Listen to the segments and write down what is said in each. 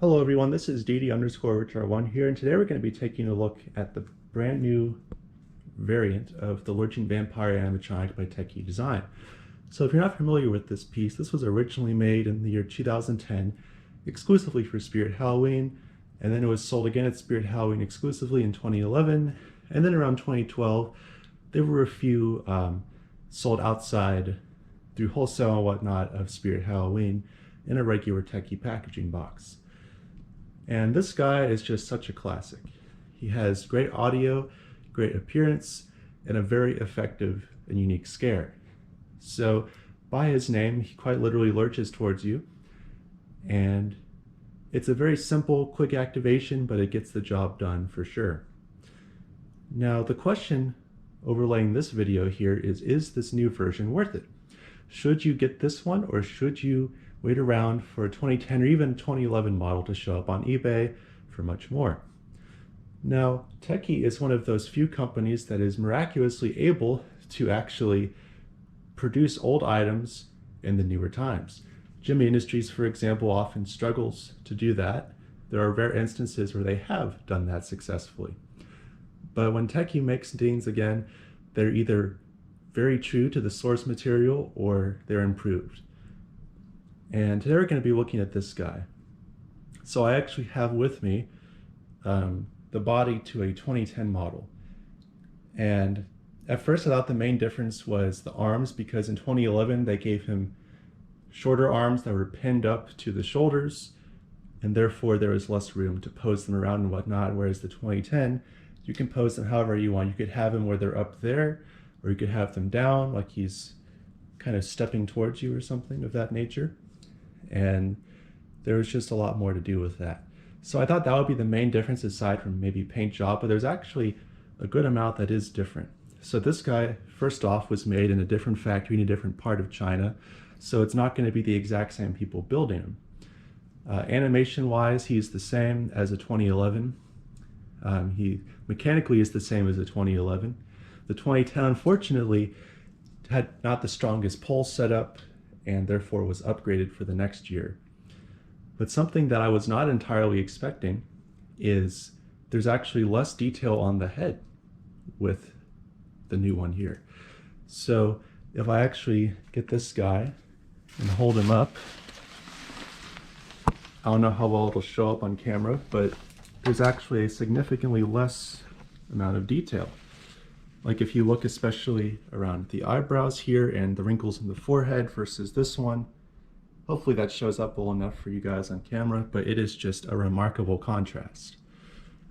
Hello everyone, this is DD_Richar1 here, and today we're going to be taking a look at the brand new variant of the Lurching Vampire Animatronic by Tekky Design. So if you're not familiar with this piece, this was originally made in the year 2010 exclusively for Spirit Halloween, and then it was sold again at Spirit Halloween exclusively in 2011, and then around 2012 there were a few sold outside through wholesale and whatnot of Spirit Halloween in a regular Tekky packaging box. And this guy is just such a classic. He has great audio, great appearance, and a very effective and unique scare. So by his name, he quite literally lurches towards you. And it's a very simple, quick activation, but it gets the job done for sure. Now the question overlaying this video here is this new version worth it? Should you get this one, or should you wait around for a 2010 or even 2011 model to show up on eBay for much more? Now, Tekky is one of those few companies that is miraculously able to actually produce old items in the newer times. Jimmy Industries, for example, often struggles to do that. There are rare instances where they have done that successfully. But when Tekky makes things again, they're either very true to the source material or they're improved. And today we're going to be looking at this guy. So I actually have with me the body to a 2010 model. And at first I thought the main difference was the arms, because in 2011 they gave him shorter arms that were pinned up to the shoulders, and therefore there was less room to pose them around and whatnot, whereas the 2010, you can pose them however you want. You could have them where they're up there, or you could have them down like he's kind of stepping towards you or something of that nature. And there was just a lot more to do with that. So I thought that would be the main difference, aside from maybe paint job, but there's actually a good amount that is different. So this guy, first off, was made in a different factory in a different part of China, so it's not going to be the exact same people building him. Animation wise, he's the same as a 2011. He mechanically is the same as a 2011. The 2010, unfortunately, had not the strongest pole setup, and therefore was upgraded for the next year. But something that I was not entirely expecting is there's actually less detail on the head with the new one here. So if I actually get this guy and hold him up, I don't know how well it'll show up on camera, but there's actually a significantly less amount of detail. Like if you look especially around the eyebrows here and the wrinkles in the forehead versus this one, hopefully that shows up well enough for you guys on camera, but it is just a remarkable contrast.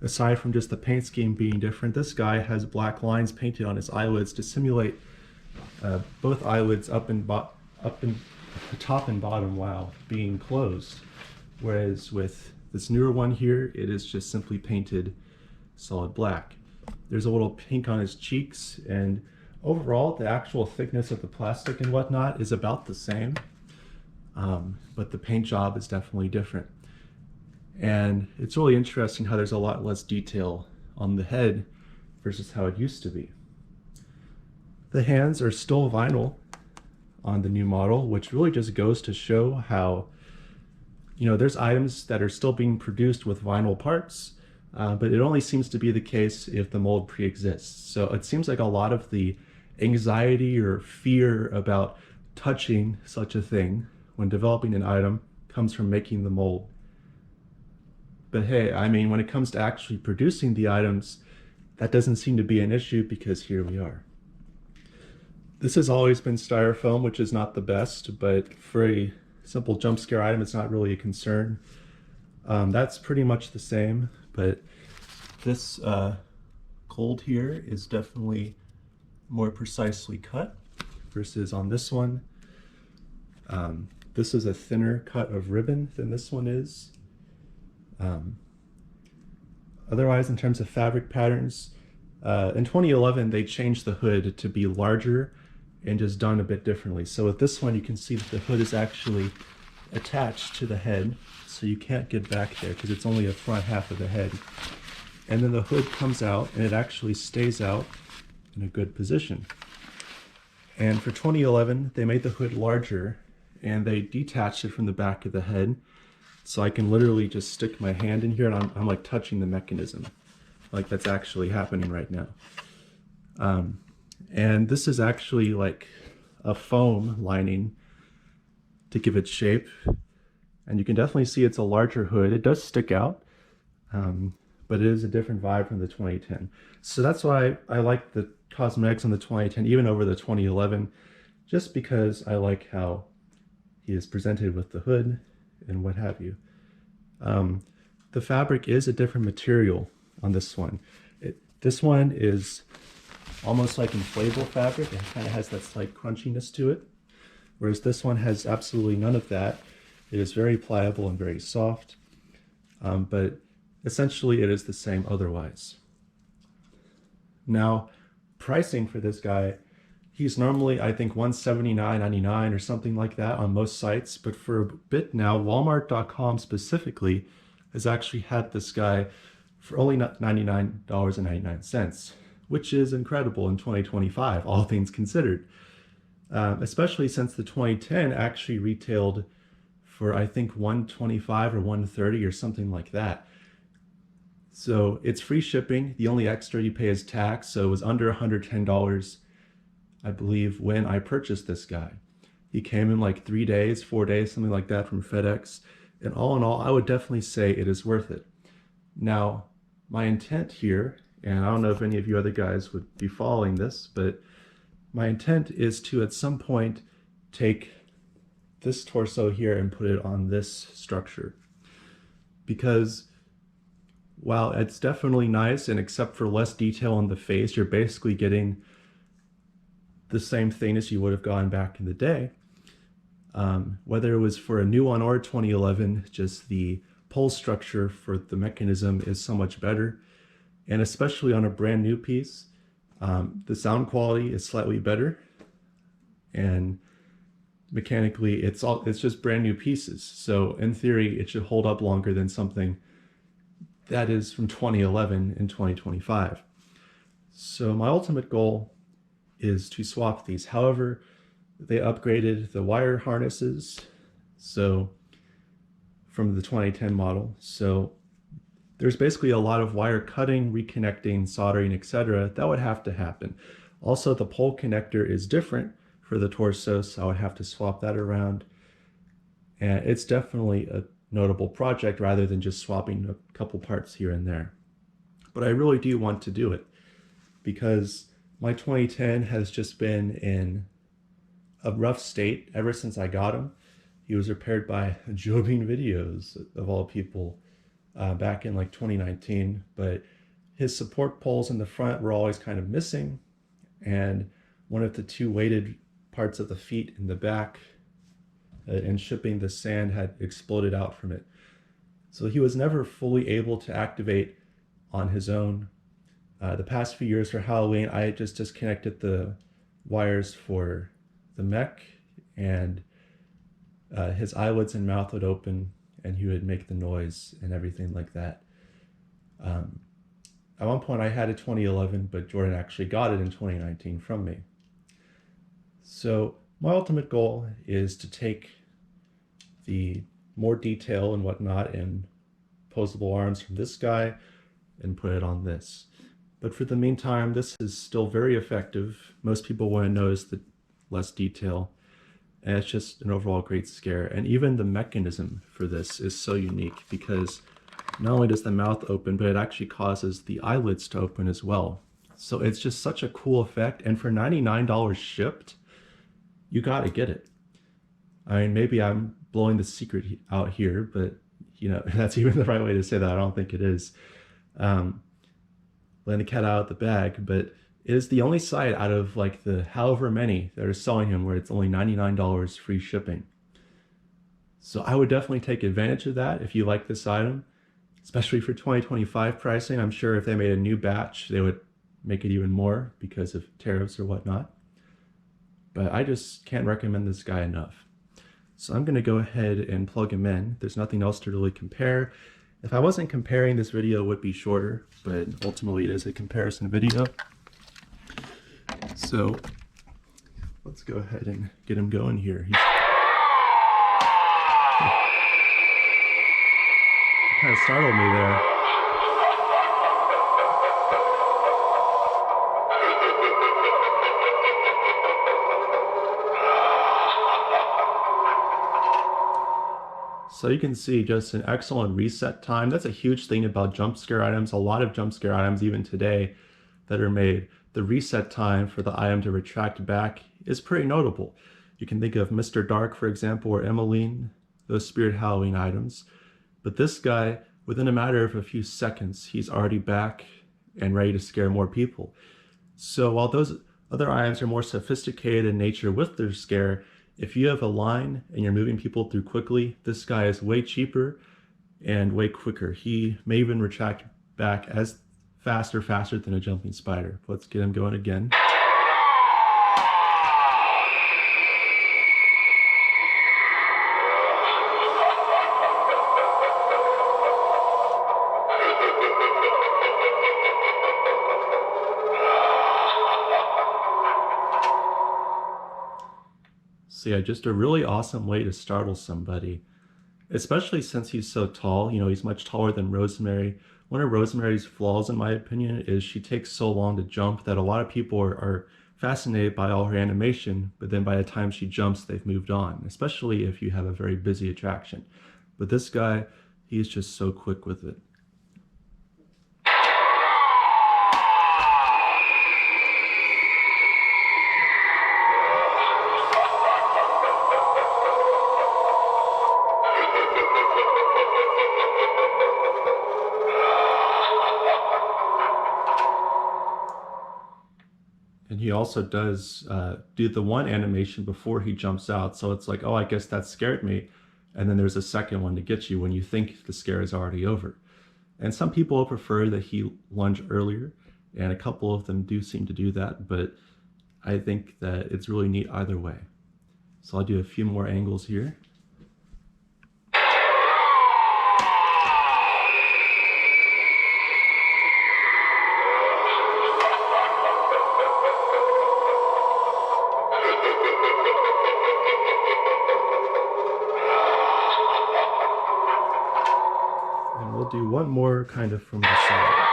Aside from just the paint scheme being different, this guy has black lines painted on his eyelids to simulate both eyelids up and top and bottom, wow, being closed. Whereas with this newer one here, it is just simply painted solid black. There's a little pink on his cheeks, and overall the actual thickness of the plastic and whatnot is about the same, but the paint job is definitely different. And it's really interesting how there's a lot less detail on the head versus how it used to be. The hands are still vinyl on the new model, which really just goes to show how, you know, there's items that are still being produced with vinyl parts, but it only seems to be the case if the mold pre-exists. So it seems like a lot of the anxiety or fear about touching such a thing when developing an item comes from making the mold. But hey, I mean, when it comes to actually producing the items, that doesn't seem to be an issue, because here we are. This has always been styrofoam, which is not the best, but for a simple jump scare item, it's not really a concern. That's pretty much the same, but this gold here is definitely more precisely cut versus on this one. This is a thinner cut of ribbon than this one is. Otherwise, in terms of fabric patterns, in 2011 they changed the hood to be larger and just done a bit differently. So with this one, you can see that the hood is actually attached to the head, so you can't get back there because it's only a front half of the head. And then the hood comes out and it actually stays out in a good position. And for 2011, they made the hood larger and they detached it from the back of the head So I can literally just stick my hand in here and I'm like touching the mechanism. Like that's actually happening right now. And this is actually like a foam lining to give it shape. And you can definitely see it's a larger hood. It does stick out, but it is a different vibe from the 2010. So that's why I like the cosmetics on the 2010, even over the 2011, just because I like how he is presented with the hood and what have you. The fabric is a different material on this one. This one is almost like inflatable fabric. It kind of has that slight crunchiness to it, whereas this one has absolutely none of that. It is very pliable and very soft, but essentially it is the same otherwise. Now, pricing for this guy, he's normally, I think, $179.99 or something like that on most sites, but for a bit now, Walmart.com specifically has actually had this guy for only $99.99, which is incredible in 2025, all things considered. Especially since the 2010 actually retailed for, I think, $125 or $130 or something like that. So it's free shipping. The only extra you pay is tax, so it was under $110, I believe, when I purchased this guy. He came in like 3 days, 4 days, something like that from FedEx. And all in all, I would definitely say it is worth it. Now, my intent here, and I don't know if any of you other guys would be following this, but my intent is to at some point take this torso here and put it on this structure. Because while it's definitely nice, and except for less detail on the face, you're basically getting the same thing as you would have gotten back in the day. Whether it was for a new one or 2011, just the pole structure for the mechanism is so much better. And especially on a brand new piece, the sound quality is slightly better. And mechanically, it's just brand new pieces. So in theory, it should hold up longer than something that is from 2011 and 2025. So my ultimate goal is to swap these. However, they upgraded the wire harnesses, so from the 2010 model. So there's basically a lot of wire cutting, reconnecting, soldering, etc. that would have to happen. Also, the pole connector is different for the torso, so I would have to swap that around. And it's definitely a notable project rather than just swapping a couple parts here and there. But I really do want to do it because my 2010 has just been in a rough state ever since I got him. He was repaired by Jobing Videos, of all people, back in like 2019, but his support poles in the front were always kind of missing, and one of the two weighted parts of the feet in the back and shipping the sand had exploded out from it. So he was never fully able to activate on his own. The past few years for Halloween, I just disconnected the wires for the mech, and his eyelids and mouth would open and he would make the noise and everything like that. At one point I had a 2011, but Jordan actually got it in 2019 from me. So my ultimate goal is to take the more detail and whatnot and posable arms from this guy and put it on this. But for the meantime, this is still very effective. Most people want to notice the less detail, and it's just an overall great scare. And even the mechanism for this is so unique because not only does the mouth open, but it actually causes the eyelids to open as well. So it's just such a cool effect, and for $99 shipped, you gotta get it. I mean, maybe I'm blowing the secret out here, but you know, that's even the right way to say that. I don't think it is. Letting the cat out of the bag, but it is the only site out of like the however many that are selling him where it's only $99 free shipping. So I would definitely take advantage of that if you like this item, especially for 2025 pricing. I'm sure if they made a new batch, they would make it even more because of tariffs or whatnot. But I just can't recommend this guy enough. So I'm gonna go ahead and plug him in. There's nothing else to really compare. If I wasn't comparing, this video would be shorter, but ultimately it is a comparison video. So let's go ahead and get him going here. kind of startled me there. So you can see just an excellent reset time. That's a huge thing about jump scare items. A lot of jump scare items, even today, that are made, the reset time for the item to retract back is pretty notable. You can think of Mr. Dark, for example, or Emmeline, those Spirit Halloween items. But this guy, within a matter of a few seconds, he's already back and ready to scare more people. So while those other items are more sophisticated in nature with their scare, if you have a line and you're moving people through quickly, this guy is way cheaper and way quicker. He may even retract back as faster than a jumping spider. Let's get him going again. So yeah, just a really awesome way to startle somebody, especially since he's so tall. You know, he's much taller than Rosemary. One of Rosemary's flaws, in my opinion, is she takes so long to jump that a lot of people are fascinated by all her animation, but then by the time she jumps, they've moved on, especially if you have a very busy attraction. But this guy, he's just so quick with it. And he also does do the one animation before he jumps out. So it's like, oh, I guess that scared me. And then there's a second one to get you when you think the scare is already over. And some people prefer that he lunge earlier, and a couple of them do seem to do that, but I think that it's really neat either way. So I'll do a few more angles here. And we'll do one more kind of from the side.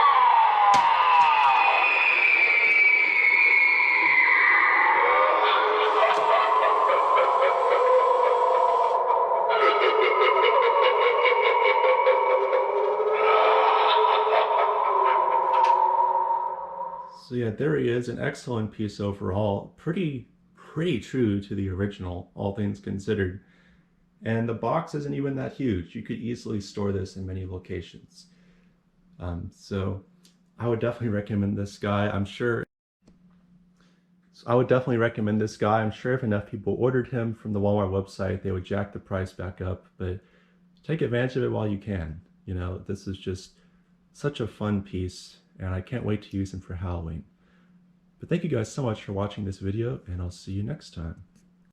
So yeah, there he is, an excellent piece overall. Pretty true to the original, all things considered. And the box isn't even that huge. You could easily store this in many locations. So I would definitely recommend this guy. I'm sure if enough people ordered him from the Walmart website, they would jack the price back up, but take advantage of it while you can. You know, this is just such a fun piece, and I can't wait to use him for Halloween. But thank you guys so much for watching this video, and I'll see you next time.